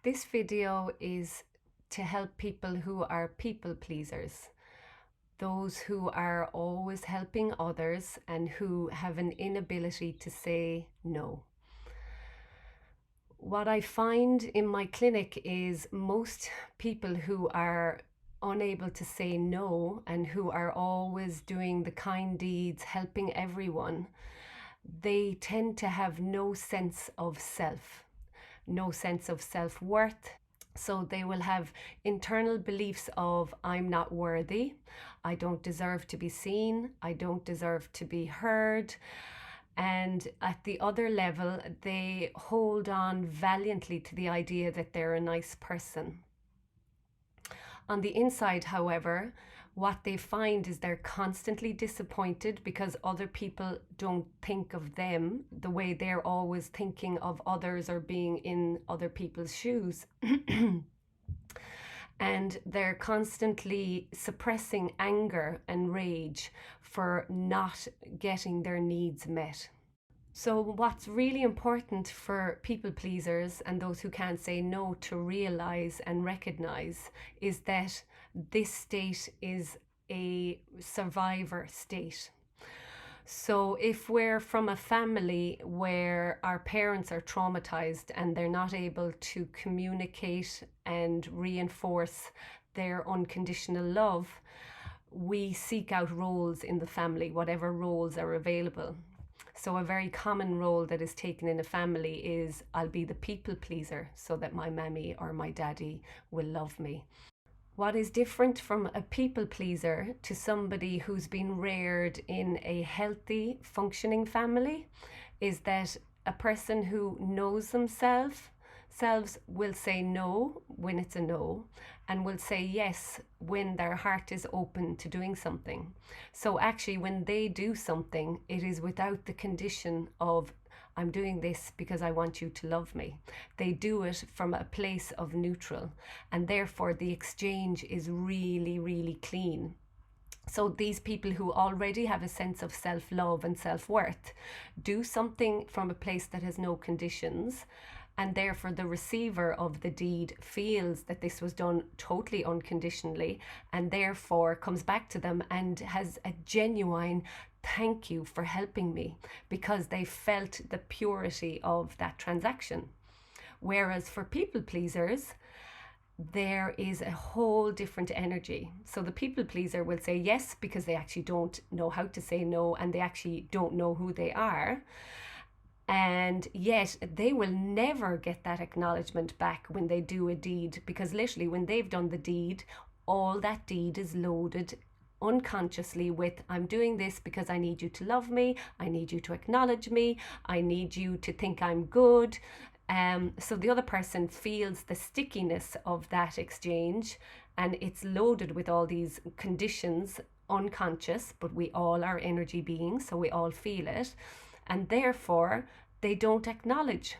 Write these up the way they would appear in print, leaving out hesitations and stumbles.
This video is to help people who are people pleasers, those who are always helping others and who have an inability to say no. What I find in my clinic is most people who are unable to say no and who are always doing the kind deeds, helping everyone, they tend to have no sense of self, no sense of self-worth. So they will have internal beliefs of, I'm not worthy, I don't deserve to be seen, I don't deserve to be heard. And at the other level, they hold on valiantly to the idea that they're a nice person. On the inside, however, what they find is they're constantly disappointed because other people don't think of them the way they're always thinking of others or being in other people's shoes. And they're constantly suppressing anger and rage for not getting their needs met. So what's really important for people pleasers and those who can't say no to realize and recognize is that this state is a survivor state. So if we're from a family where our parents are traumatized and they're not able to communicate and reinforce their unconditional love, we seek out roles in the family, whatever roles are available. So a very common role that is taken in a family is, I'll be the people pleaser so that my mammy or my daddy will love me. What is different from a people pleaser to somebody who's been reared in a healthy, functioning family is that a person who knows themselves will say no when it's a no and will say yes when their heart is open to doing something. So actually when they do something, it is without the condition of, I'm doing this because I want you to love me. They do it from a place of neutral, and therefore the exchange is really, really clean. So these people who already have a sense of self-love and self-worth do something from a place that has no conditions, and therefore the receiver of the deed feels that this was done totally unconditionally and therefore comes back to them and has a genuine thank you for helping me, because they felt the purity of that transaction. Whereas for people pleasers, there is a whole different energy. So the people pleaser will say yes because they actually don't know how to say no and they actually don't know who they are. And yet they will never get that acknowledgement back when they do a deed, because literally when they've done the deed, all that deed is loaded unconsciously with, I'm doing this because I need you to love me, I need you to acknowledge me, I need you to think I'm good. So the other person feels the stickiness of that exchange, and it's loaded with all these conditions, unconscious, but we all are energy beings, so we all feel it. And therefore, they don't acknowledge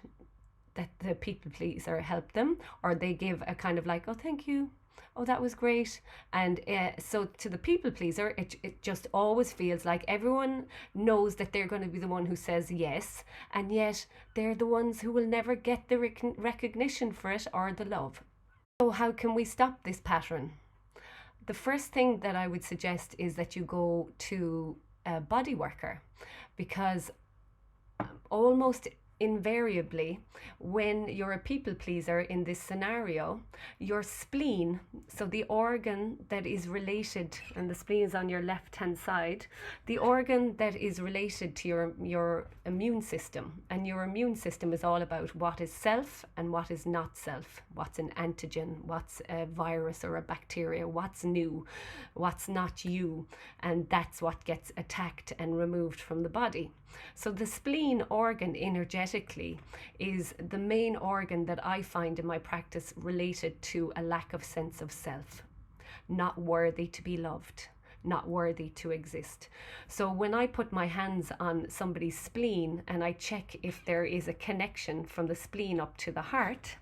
that the people pleaser helped them, or they give a kind of like, oh, thank you. Oh, that was great. And so to the people pleaser, it just always feels like everyone knows that they're going to be the one who says yes, and yet they're the ones who will never get the recognition for it or the love. So how can we stop this pattern? The first thing that I would suggest is that you go to a body worker, because almost invariably, when you're a people pleaser in this scenario, your spleen, so the organ that is related, and the spleen is on your left hand side, the organ that is related to your immune system, and your immune system is all about what is self and what is not self, what's an antigen, what's a virus or a bacteria, what's new, what's not you, and that's what gets attacked and removed from the body. So the spleen organ energetically is the main organ that I find in my practice related to a lack of sense of self, not worthy to be loved, not worthy to exist. So when I put my hands on somebody's spleen and I check if there is a connection from the spleen up to the heart,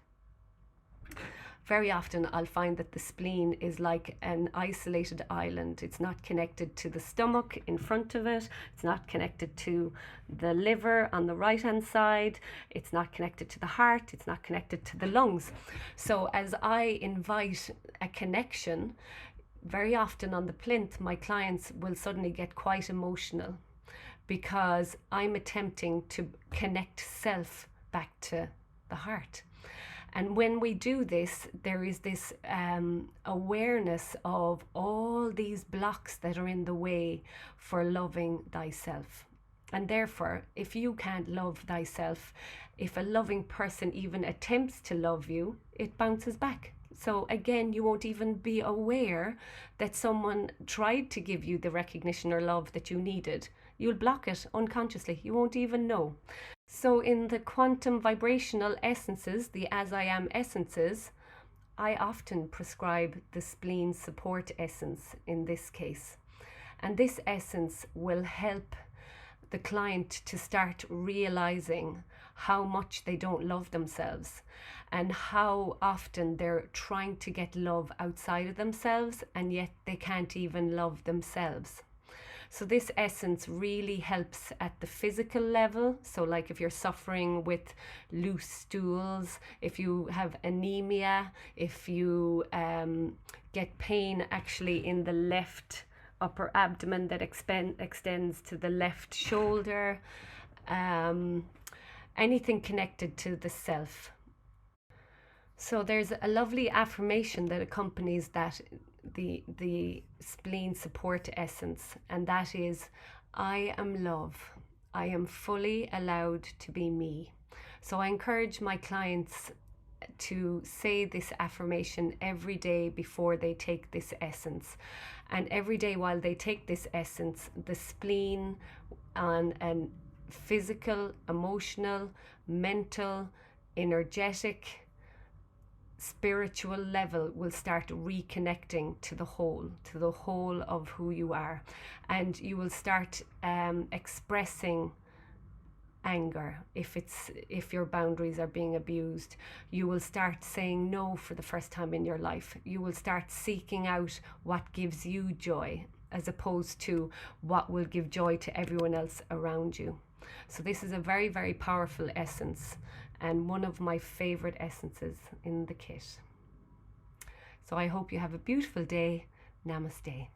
Very often I'll find that the spleen is like an isolated island. It's not connected to the stomach in front of it. It's not connected to the liver on the right hand side. It's not connected to the heart. It's not connected to the lungs. So as I invite a connection, very often on the plinth, my clients will suddenly get quite emotional because I'm attempting to connect self back to the heart. And when we do this, there is this awareness of all these blocks that are in the way for loving thyself. And therefore, if you can't love thyself, if a loving person even attempts to love you, it bounces back. So again, you won't even be aware that someone tried to give you the recognition or love that you needed. You'll block it unconsciously. You won't even know. So in the quantum vibrational essences, the as I am essences, I often prescribe the spleen support essence in this case. And this essence will help the client to start realizing how much they don't love themselves and how often they're trying to get love outside of themselves and yet they can't even love themselves. So this essence really helps at the physical level. So like if you're suffering with loose stools, if you have anemia, if you get pain actually in the left upper abdomen that extends to the left shoulder, anything connected to the self. So there's a lovely affirmation that accompanies that, the spleen support essence, and that is, I am love. I am fully allowed to be me. So I encourage my clients to say this affirmation every day before they take this essence. And every day while they take this essence, the spleen on a physical, emotional, mental, energetic, spiritual level will start reconnecting to the whole of who you are. And you will start expressing anger if your boundaries are being abused. You will start saying no for the first time in your life. You will start seeking out what gives you joy as opposed to what will give joy to everyone else around you. So this is a very, very powerful essence and one of my favorite essences in the kit. So I hope you have a beautiful day. Namaste.